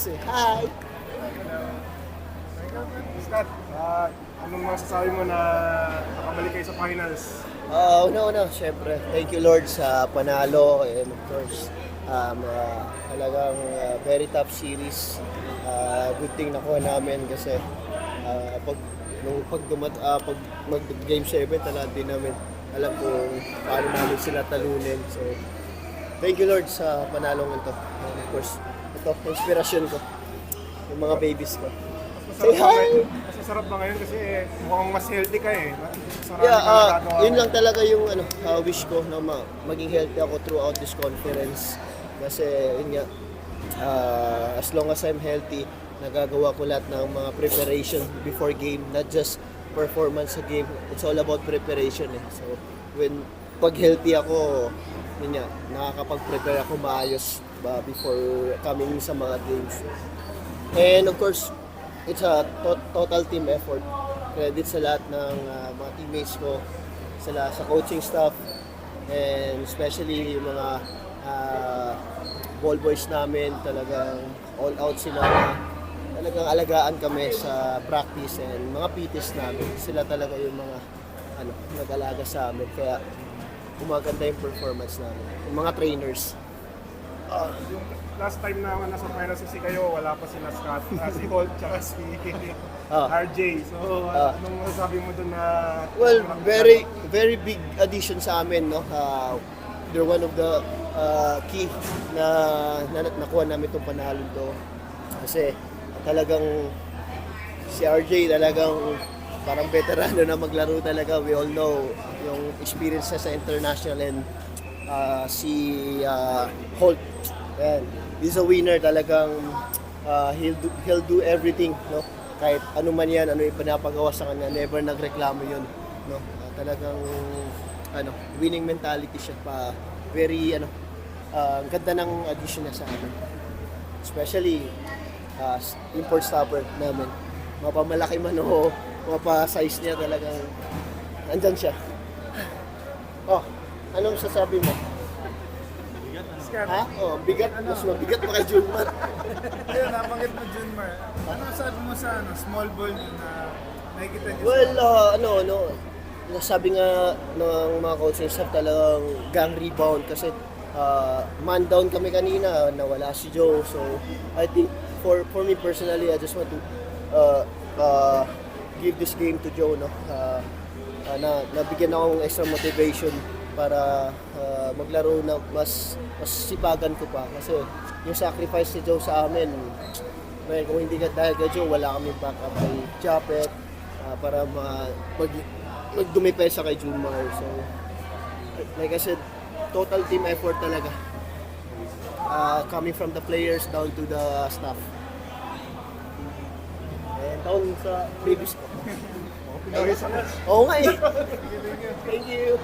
kasi. Hi! Scott, anong masasabi mo na nakabalik kayo sa finals? Una-una, syempre, thank you Lord sa panalo and of course, talagang very tough series. Good thing nakuha namin kasi pag mag game 7 talaga din namin alam kung paano namin sila talunin. So, thank you Lord sa panalong ito. And of course, ito, inspirasyon ko. Yung mga babies ko. Say hi! Masasarap ba ngayon kasi mukhang mas healthy ka eh. Sarami Yeah, ka nagagawa. yun lang talaga yung wish ko na maging healthy ako throughout this conference. Kasi yun nga, as long as I'm healthy, nagagawa ko lahat ng mga preparation before game, not just performance sa game. It's all about preparation eh. So, pag healthy ako, yun nga, nakakapag-prepare ako maayos before coming sa mga games. And of course, it's a total team effort. Credit sa lahat ng mga teammates ko, sa coaching staff, and especially yung mga ball boys namin, talagang all out sila na talagang alagaan kami sa practice, and mga PTs namin, sila talaga yung mga nag-alaga sa amin. Kaya gumaganda yung performance namin. Yung mga trainers. Yung last time na nasa finals kasi kayo, wala pa sila Scott, si Holt, tsaka si RJ. So, anong masasabi mo dun na... Well, very big addition sa amin, no? They're one of the key na nakuha namin itong panalo to. Kasi talagang si RJ talagang parang veterano na maglaro talaga. We all know yung experience niya sa international, and si Holt. Ayan. He's a winner talagang. He'll do everything, no? Kahit ano man yan, ano yung pinapagawa sa kanya, never nagreklamo yun, no? Talagang winning mentality siya pa. Very ganda ng addition niya sa amin. Especially import stopper namin. Mapamalaki man o mapa-size niya, talagang andyan siya. Oh, anong sasabi mo? Scott, Ha? Oh, bigat. Mas mabigat pa kay Junmar. Ayun, nabanggit mo Junmar. Ano sabi mo sa small ball niyo na nakikita niyo? Well, sabi nga ng mga coaching staff, talagang gang rebound kasi man down kami kanina, nawala si Joe. So, I think for me personally, I just want to give this game to Joe, no? Nabigyan akong extra motivation para maglaro na mas sipagan ko pa, kasi yung sacrifice ni Joe sa amin, kung hindi ka dahil kay Joe, wala kami backup kay Japet para magdumipesa kay Junmar. So, like I said, total team effort talaga, coming from the players down to the staff, and down sa babies ko. Oo nga eh. Thank you.